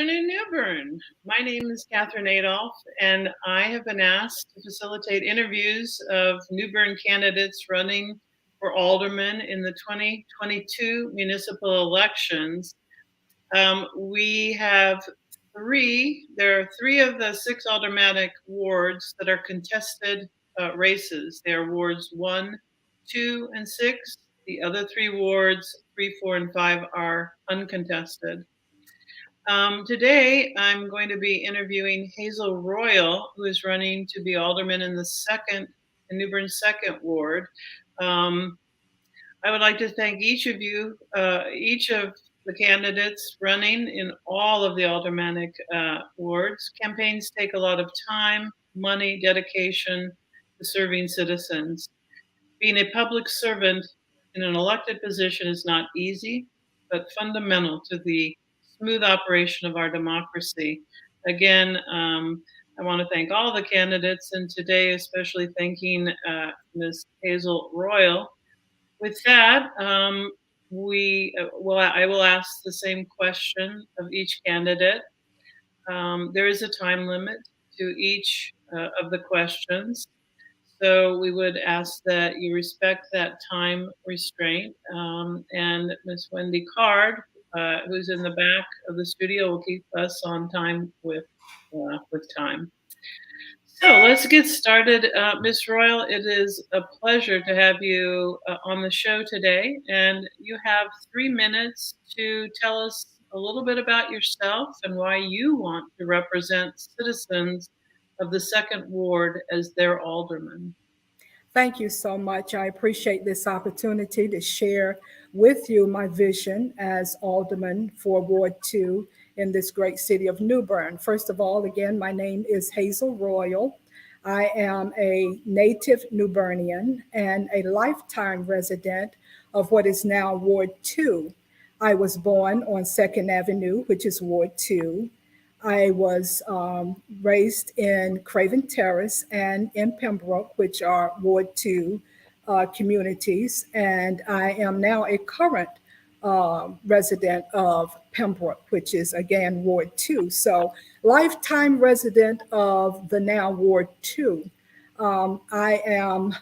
afternoon, New Bern. My name is Catherine Adolph, and I have been asked to facilitate interviews of New Bern candidates running for aldermen in the 2022 municipal elections. We have there are three of the six aldermanic wards that are contested races. They are wards 1, 2, and 6. The other three wards, 3, 4, and 5, are uncontested. Today, I'm going to be interviewing Hazel Royal, who is running to be alderman in New Bern's second ward. I would like to thank each of you, each of the candidates running in all of the aldermanic wards. Campaigns take a lot of time, money, dedication to serving citizens. Being a public servant in an elected position is not easy, but fundamental to the smooth operation of our democracy. Again, I want to thank all the candidates, and today especially thanking Ms. Hazel Royal. With that, I will ask the same question of each candidate. There is a time limit to each of the questions. So we would ask that you respect that time restraint. And Ms. Wendy Card, who's in the back of the studio, will keep us on time with time. So let's get started. Ms. Royal, it is a pleasure to have you on the show today. And you have 3 minutes to tell us a little bit about yourself and why you want to represent citizens of the second ward as their alderman. Thank you so much. I appreciate this opportunity to share with you my vision as alderman for Ward 2 in this great city of New Bern. First of all, again, my name is Hazel Royal. I am a native New Bernian and a lifetime resident of what is now Ward 2. I was born on 2nd Avenue, which is Ward 2. I was raised in Craven Terrace and in Pembroke, which are Ward 2 communities. And I am now a current resident of Pembroke, which is again Ward 2. So lifetime resident of the now Ward 2. I am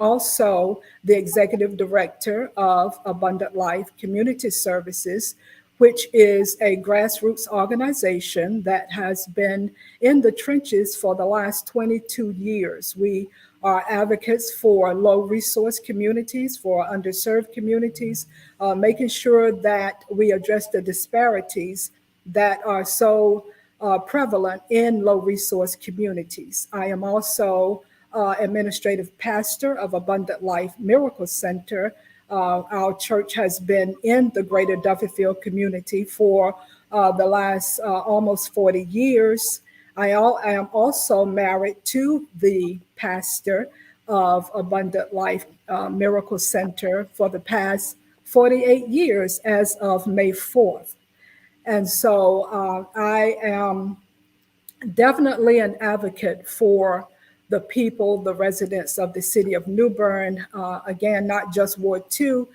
also the executive director of Abundant Life Community Services, which is a grassroots organization that has been in the trenches for the last 22 years. We are advocates for low resource communities, for underserved communities, making sure that we address the disparities that are so prevalent in low resource communities. I am also administrative pastor of Abundant Life Miracle Center. Our church has been in the greater Duffield community for the last almost 40 years. I am also married to the pastor of Abundant Life Miracle Center for the past 48 years as of May 4th. And so I am definitely an advocate for the people, the residents of the city of New Bern, again, not just Ward 2.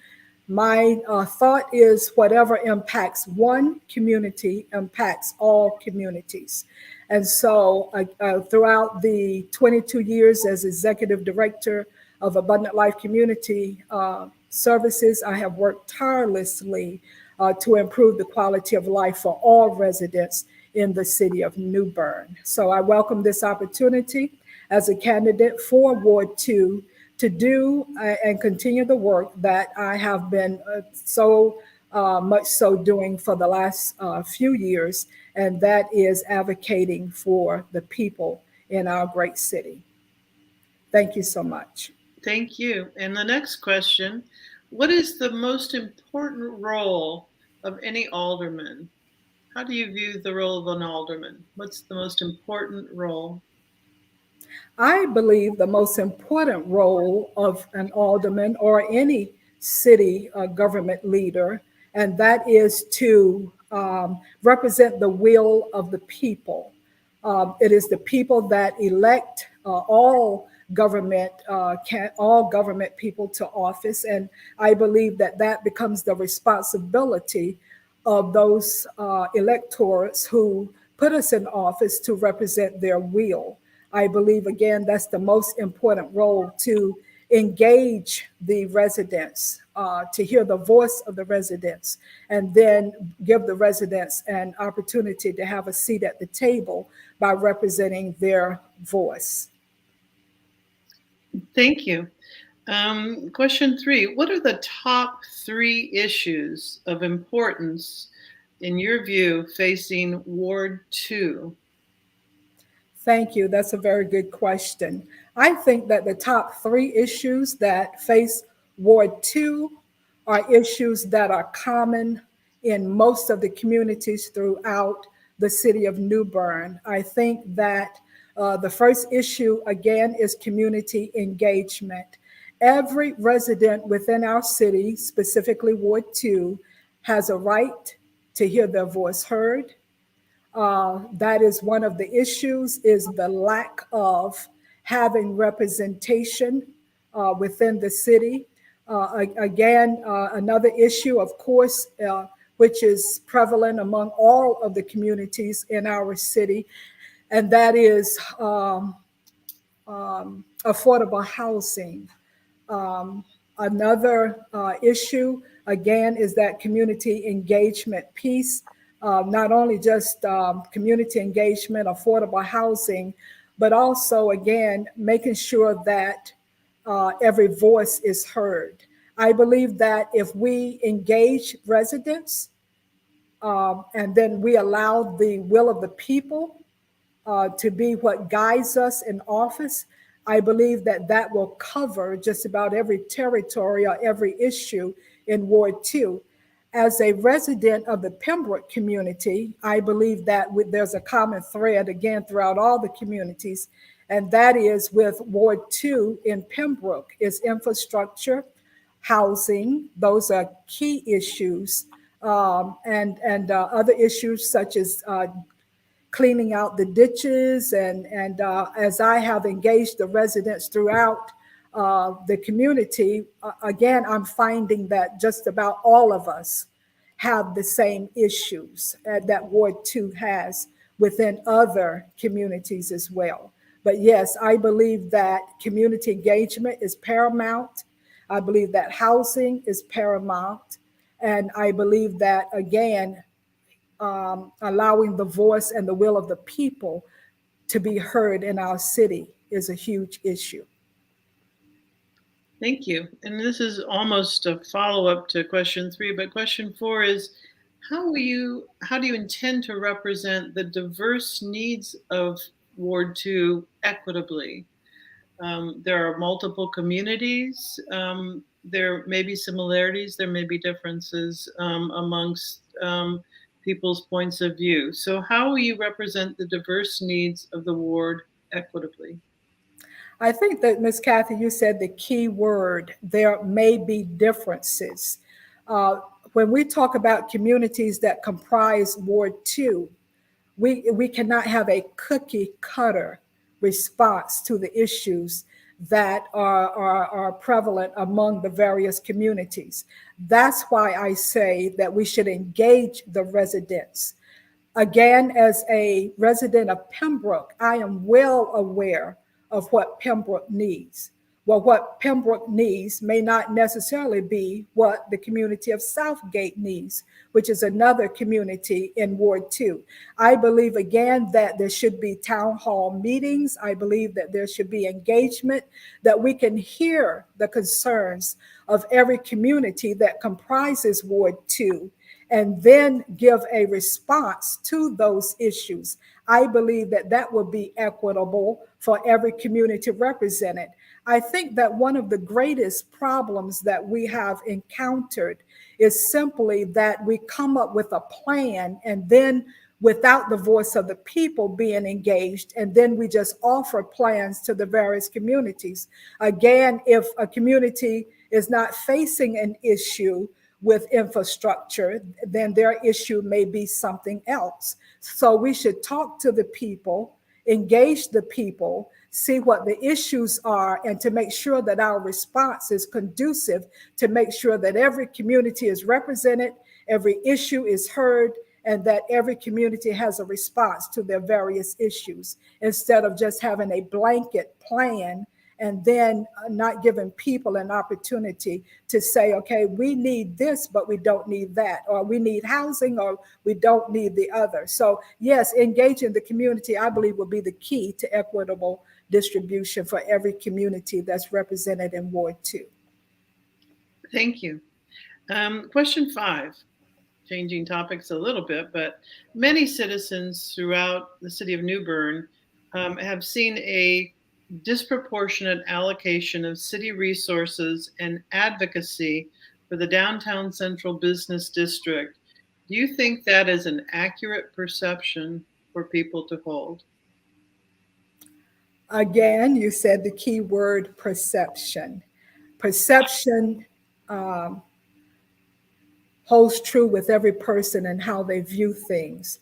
My thought is whatever impacts one community impacts all communities. And so throughout the 22 years as executive director of Abundant Life Community Services, I have worked tirelessly to improve the quality of life for all residents in the city of New Bern. So I welcome this opportunity as a candidate for Ward 2 to do and continue the work that I have been so much so doing for the last few years, and that is advocating for the people in our great city. Thank you so much. Thank you. And the next question, what is the most important role of any alderman? How do you view the role of an alderman? What's the most important role? I believe the most important role of an alderman or any city government leader, and that is to represent the will of the people. It is the people that elect all government people to office, and I believe that that becomes the responsibility of those electors who put us in office to represent their will. I believe, again, that's the most important role, to engage the residents, to hear the voice of the residents, and then give the residents an opportunity to have a seat at the table by representing their voice. Thank you. Question 3, what are the top 3 issues of importance, in your view, facing Ward 2? Thank you. That's a very good question. I think that the top 3 issues that face Ward 2 are issues that are common in most of the communities throughout the city of New Bern. I think that the first issue, again, is community engagement. Every resident within our city, specifically Ward 2, has a right to hear their voice heard. That is one of the issues, is the lack of having representation within the city. Again, another issue, of course, which is prevalent among all of the communities in our city, and that is affordable housing. Another issue, again, is that community engagement piece. Not only just community engagement, affordable housing, but also, again, making sure that every voice is heard. I believe that if we engage residents and then we allow the will of the people to be what guides us in office, I believe that that will cover just about every territory or every issue in Ward 2. As a resident of the Pembroke community, I believe that there's a common thread, again, throughout all the communities, and that is with Ward 2 in Pembroke is infrastructure, housing. Those are key issues, and other issues such as cleaning out the ditches, and as I have engaged the residents throughout the community, again, I'm finding that just about all of us have the same issues that Ward 2 has within other communities as well. But yes, I believe that community engagement is paramount. I believe that housing is paramount. And I believe that, again, allowing the voice and the will of the people to be heard in our city is a huge issue. Thank you. And this is almost a follow-up to question 3, but question 4 is, how do you intend to represent the diverse needs of Ward 2 equitably? There are multiple communities. There may be similarities, there may be differences amongst people's points of view. So how will you represent the diverse needs of the ward equitably? I think that, Ms. Kathy, you said the key word, there may be differences. When we talk about communities that comprise Ward 2, we cannot have a cookie cutter response to the issues that are prevalent among the various communities. That's why I say that we should engage the residents. Again, as a resident of Pembroke, I am well aware of what Pembroke needs. Well, what Pembroke needs may not necessarily be what the community of Southgate needs, which is another community in Ward 2. I believe, again, that there should be town hall meetings. I believe that there should be engagement, that we can hear the concerns of every community that comprises Ward 2, and then give a response to those issues. I believe that that will be equitable for every community represented. I think that one of the greatest problems that we have encountered is simply that we come up with a plan and then without the voice of the people being engaged, and then we just offer plans to the various communities. Again, if a community is not facing an issue with infrastructure, then their issue may be something else. So we should talk to the people, engage the people, see what the issues are, and to make sure that our response is conducive to make sure that every community is represented every issue is heard, and that every community has a response to their various issues instead of just having a blanket plan and then not giving people an opportunity to say, okay, we need this, but we don't need that, or we need housing, or we don't need the other. So yes, engaging the community, I believe, will be the key to equitable distribution for every community that's represented in Ward 2. Thank you. Question 5, changing topics a little bit, but many citizens throughout the city of New Bern have seen a disproportionate allocation of city resources and advocacy for the downtown central business district. Do you think that is an accurate perception for people to hold? Again, you said the key word perception. Perception holds true with every person and how they view things.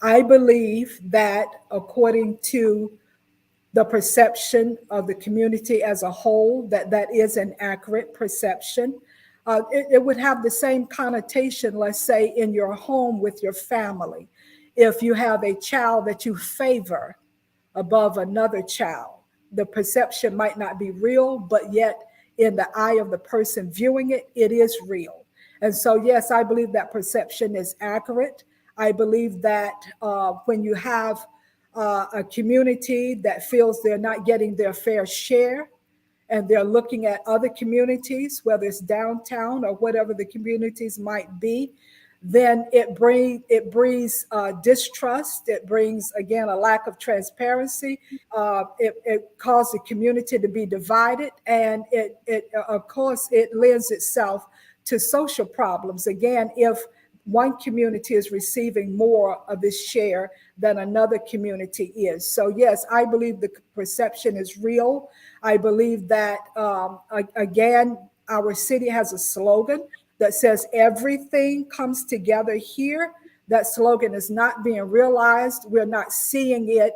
I believe that according to the perception of the community as a whole, that is an accurate perception. It would have the same connotation, let's say, in your home with your family. If you have a child that you favor above another child, the perception might not be real, but yet in the eye of the person viewing it, it is real. And so, yes, I believe that perception is accurate. I believe that when you have a community that feels they're not getting their fair share, and they're looking at other communities, whether it's downtown or whatever the communities might be, then it breeds distrust. It brings, again, a lack of transparency. It causes the community to be divided, and of course, it lends itself to social problems. Again, if one community is receiving more of this share than another community is. So yes, I believe the perception is real. I believe that, again, our city has a slogan that says everything comes together here. That slogan is not being realized. We're not seeing it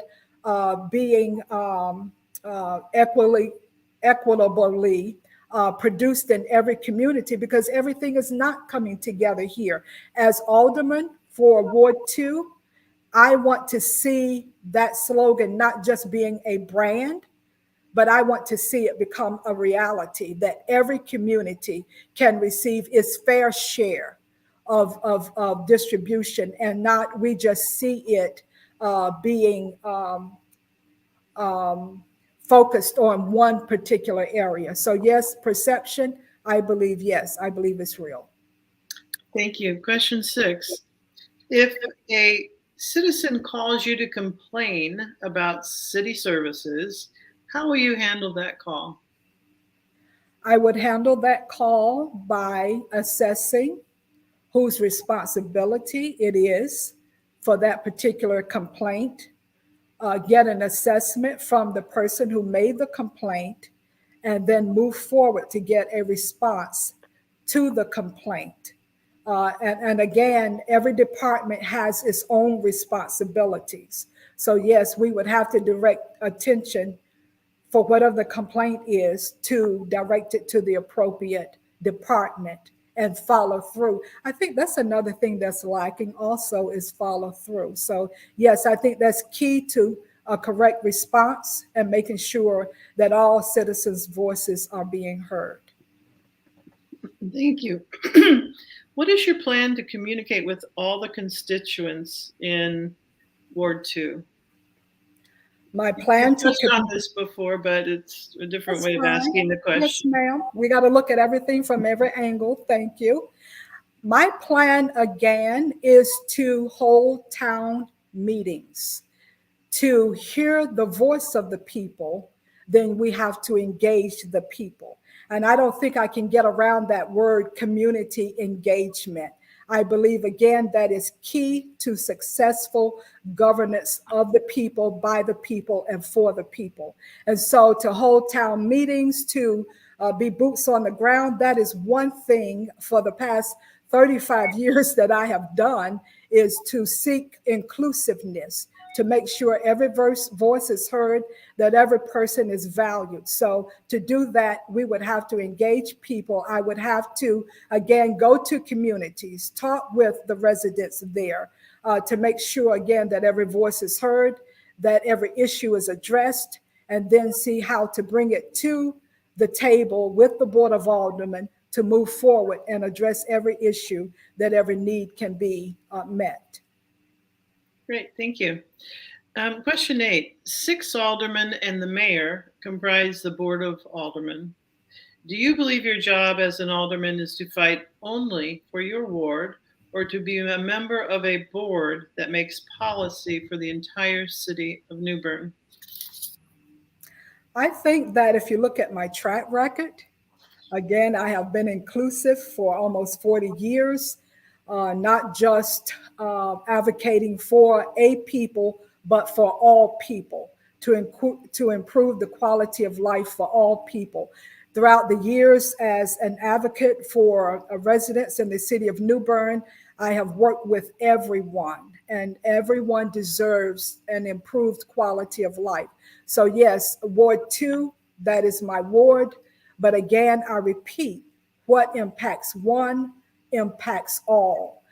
being equitably produced in every community, because everything is not coming together here. As Alderman for Ward 2, I want to see that slogan not just being a brand, but I want to see it become a reality, that every community can receive its fair share of distribution, and not we just see it being focused on one particular area. So yes, perception, I believe, yes, I believe it's real. Thank you. Question 6. If a citizen calls you to complain about city services, how will you handle that call? I would handle that call by assessing whose responsibility it is for that particular complaint, get an assessment from the person who made the complaint, and then move forward to get a response to the complaint. And again, every department has its own responsibilities. So yes, we would have to direct attention for whatever the complaint is, to direct it to the appropriate department and follow through. I think that's another thing that's lacking also, is follow through. So yes, I think that's key to a correct response and making sure that all citizens' voices are being heard. Thank you. What is your plan to communicate with all the constituents in Ward 2? My plan to touched on this before, but it's a different way of asking the question. Yes, ma'am. We got to look at everything from every angle. Thank you. My plan, again, is to hold town meetings, to hear the voice of the people. Then we have to engage the people. And I don't think I can get around that word, community engagement. I believe, again, that is key to successful governance of the people, by the people, and for the people. And so to hold town meetings, to be boots on the ground, that is one thing for the past 35 years that I have done, is to seek inclusiveness, to make sure every voice is heard, that every person is valued. So to do that, we would have to engage people. I would have to, again, go to communities, talk with the residents there to make sure, again, that every voice is heard, that every issue is addressed, and then see how to bring it to the table with the Board of Aldermen to move forward and address every issue, that every need can be met. Great, thank you. Question 8. 6 aldermen and the mayor comprise the Board of Aldermen. Do you believe your job as an alderman is to fight only for your ward, or to be a member of a board that makes policy for the entire city of New Bern? I think that if you look at my track record, again, I have been inclusive for almost 40 years, not just advocating for a people, but for all people, to improve the quality of life for all people. Throughout the years as an advocate for residents in the city of New Bern, I have worked with everyone, and everyone deserves an improved quality of life. So yes, Ward 2, that is my ward. But again, I repeat, what impacts one impacts all.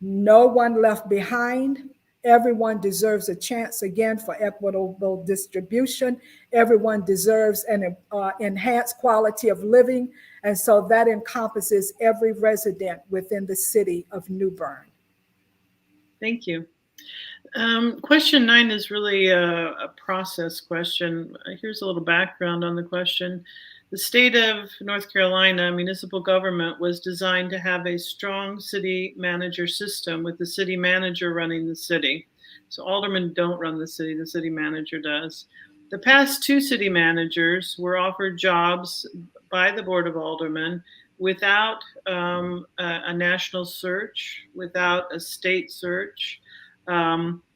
No one left behind. Everyone deserves a chance, again, for equitable distribution. Everyone deserves an enhanced quality of living. And so that encompasses every resident within the city of New Bern. Thank you. Question 9 is really a process question. Here's a little background on the question. The state of North Carolina municipal government was designed to have a strong city manager system, with the city manager running the city. So aldermen don't run the city manager does. The past 2 city managers were offered jobs by the Board of Aldermen without a national search, without a state search,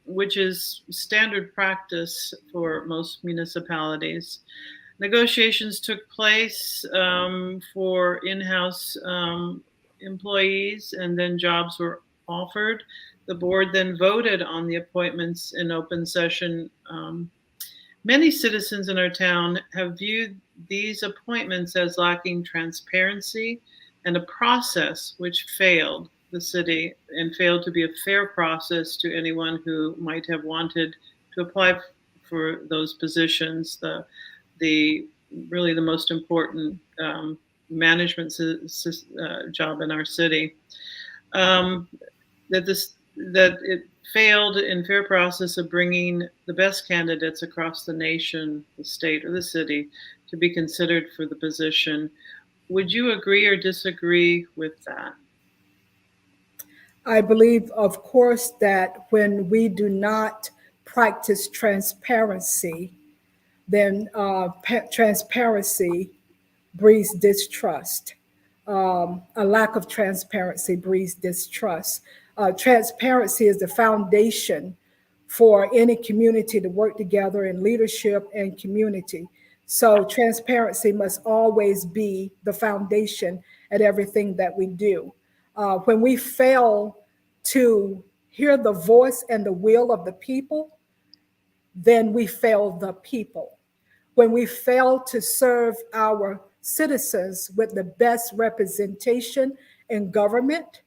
which is standard practice for most municipalities. Negotiations took place for in-house employees, and then jobs were offered. The board then voted on the appointments in open session. Many citizens in our town have viewed these appointments as lacking transparency and a process which failed the city and failed to be a fair process to anyone who might have wanted to apply for those positions. Really the most important management job in our city. That it failed in fair process of bringing the best candidates across the nation, the state, or the city to be considered for the position. Would you agree or disagree with that? I believe, of course, that when we do not practice transparency, then transparency breeds distrust. A lack of transparency breeds distrust. Transparency is the foundation for any community to work together in leadership and community. So transparency must always be the foundation at everything that we do. When we fail to hear the voice and the will of the people, then we fail the people. When we fail to serve our citizens with the best representation in government,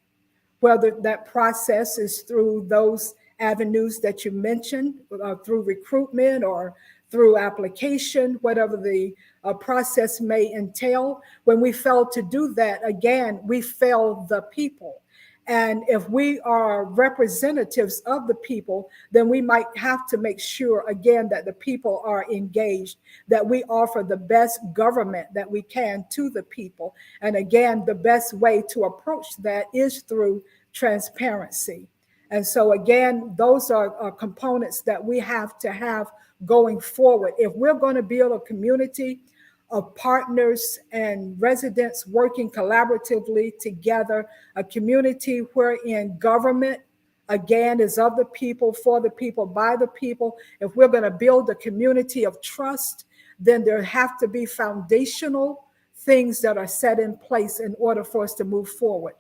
whether that process is through those avenues that you mentioned, through recruitment or through application, whatever the process may entail, when we fail to do that, again, we fail the people. And if we are representatives of the people, then we might have to make sure, again, that the people are engaged, that we offer the best government that we can to the people. And again, the best way to approach that is through transparency. And so, again, those are components that we have to have going forward. If we're going to build a community of partners and residents working collaboratively together, a community wherein government, again, is of the people, for the people, by the people. If we're going to build a community of trust, then there have to be foundational things that are set in place in order for us to move forward.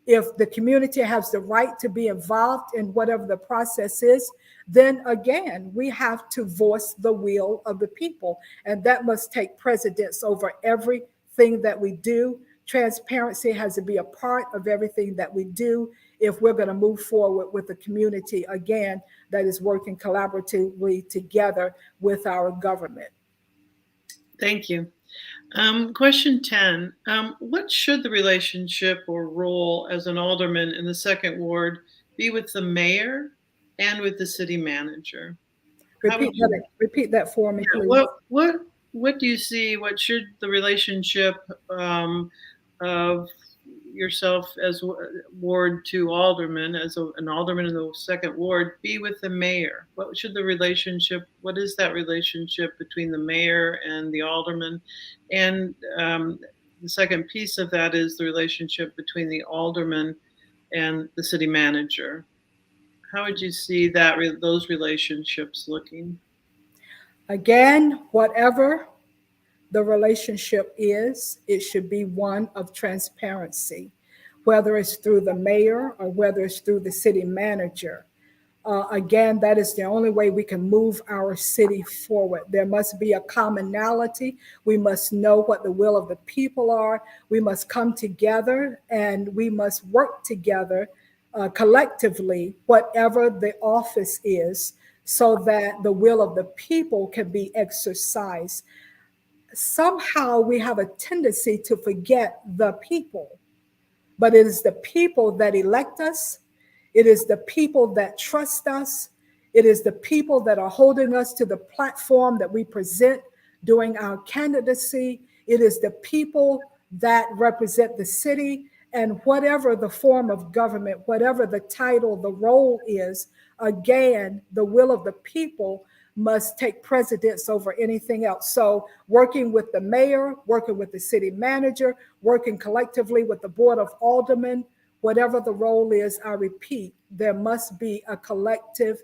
If the community has the right to be involved in whatever the process is, then again, we have to voice the will of the people. And that must take precedence over everything that we do. Transparency has to be a part of everything that we do if we're going to move forward with a community, again, that is working collaboratively together with our government. Thank you. Question 10. What should the relationship or role as an alderman in the second ward be with the mayor and with the city manager? Repeat that for me, please. What do you see? What should the relationship of yourself as Ward 2 alderman, as an alderman in the second ward, be with the mayor? What should the relationship? What is that relationship between the mayor and the alderman? And the second piece of that is the relationship between the alderman and the city manager. How would you see that those relationships looking? Again, whatever the relationship is, it should be one of transparency, whether it's through the mayor or whether it's through the city manager. Again, that is the only way we can move our city forward. There must be a commonality. We must know what the will of the people are. We must come together and we must work together collectively, whatever the office is, so that the will of the people can be exercised. Somehow we have a tendency to forget the people, but it is the people that elect us. It is the people that trust us. It is the people that are holding us to the platform that we present during our candidacy. It is the people that represent the city, and whatever the form of government, whatever the title, the role is, again, the will of the people must take precedence over anything else. So working with the mayor, working with the city manager, working collectively with the board of aldermen, whatever the role is, I repeat, there must be a collective,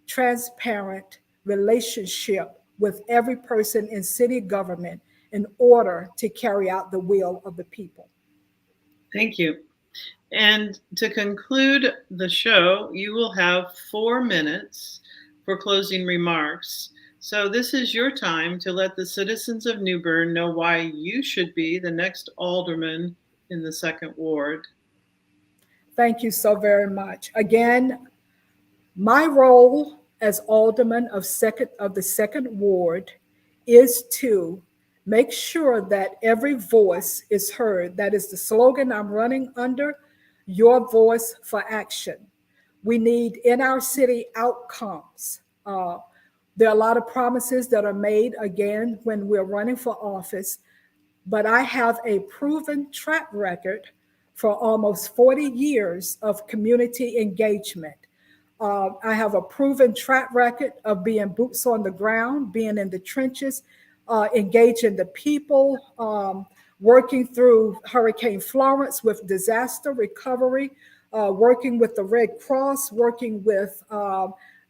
transparent relationship with every person in city government in order to carry out the will of the people. Thank you. And to conclude the show, you will have 4 minutes for closing remarks. So this is your time to let the citizens of New Bern know why you should be the next alderman in the second ward. Thank you so very much. Again, my role as alderman of the second ward is to make sure that every voice is heard. That is the slogan I'm running under, your voice for action. We need in our city outcomes. There are a lot of promises that are made, again, when we're running for office, but I have a proven track record for almost 40 years of community engagement. I have a proven track record of being boots on the ground, being in the trenches, engaging the people, working through Hurricane Florence with disaster recovery, working with the Red Cross, working with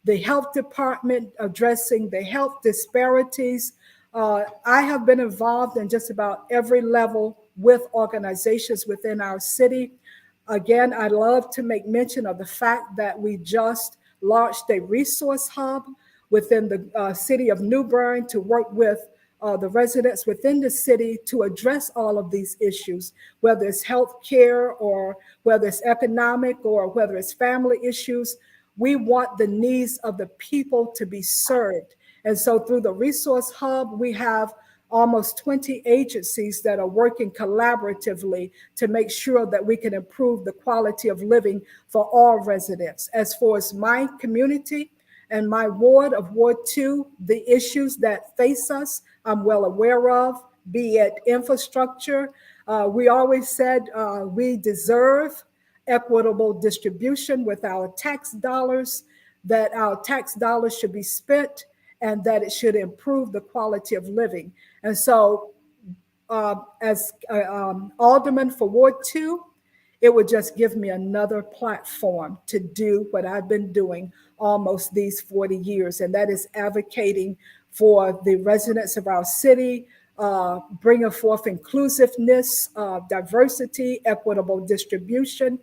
the health department, addressing the health disparities. I have been involved in just about every level with organizations within our city. Again, I love to make mention of the fact that we just launched a resource hub within the city of New Bern to work with the residents within the city to address all of these issues, whether it's health care or whether it's economic or whether it's family issues. We want the needs of the people to be served. And so through the resource hub, we have almost 20 agencies that are working collaboratively to make sure that we can improve the quality of living for all residents. As far as my community and my ward of Ward 2, the issues that face us, I'm well aware of, be it infrastructure. We always said we deserve equitable distribution with our tax dollars, that our tax dollars should be spent and that it should improve the quality of living. And so as alderman for Ward 2, it would just give me another platform to do what I've been doing almost these 40 years, and that is advocating for the residents of our city, bringing forth inclusiveness, diversity, equitable distribution.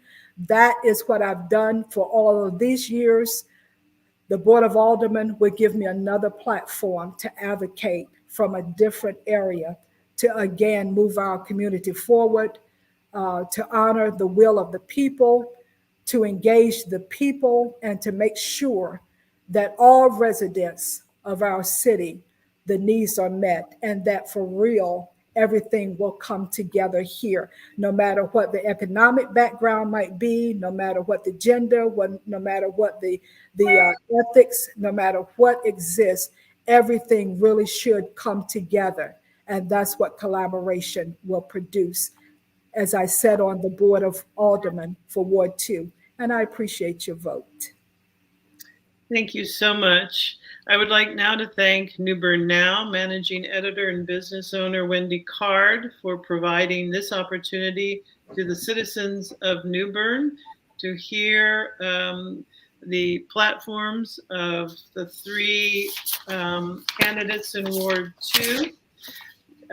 That is what I've done for all of these years. The Board of Aldermen would give me another platform to advocate from a different area to again move our community forward, to honor the will of the people, to engage the people, and to make sure that all residents of our city, the needs are met, and that for real, everything will come together here, no matter what the economic background might be, no matter what the gender, no matter what the ethics, no matter what exists, everything really should come together. And that's what collaboration will produce. As I said, on the Board of Aldermen for Ward 2, and I appreciate your vote. Thank you so much. I would like now to thank New Bern Now Managing Editor and Business Owner Wendy Card for providing this opportunity to the citizens of New Bern to hear the platforms of the three candidates in Ward 2,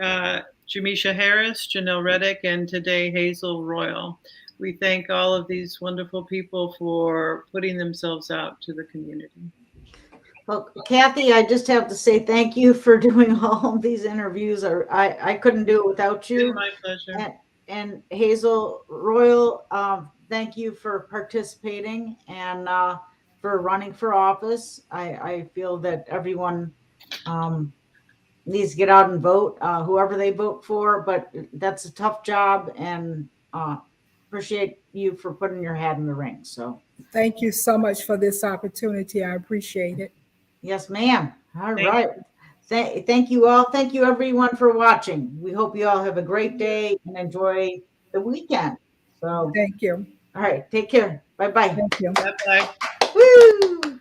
Jameesha Harris, Jennell Reddick, and today Hazel Royal. We thank all of these wonderful people for putting themselves out to the community. Well, Kathy, I just have to say thank you for doing all of these interviews. I couldn't do it without you. My pleasure. And Hazel Royal, thank you for participating and for running for office. I feel that everyone needs to get out and vote, whoever they vote for, but that's a tough job, and appreciate you for putting your hat in the ring. So thank you so much for this opportunity. I appreciate it. Yes, ma'am. All right. Thank you all. Thank you everyone for watching. We hope you all have a great day and enjoy the weekend. So thank you. All right. Take care. Bye-bye. Thank you. Bye-bye. Woo!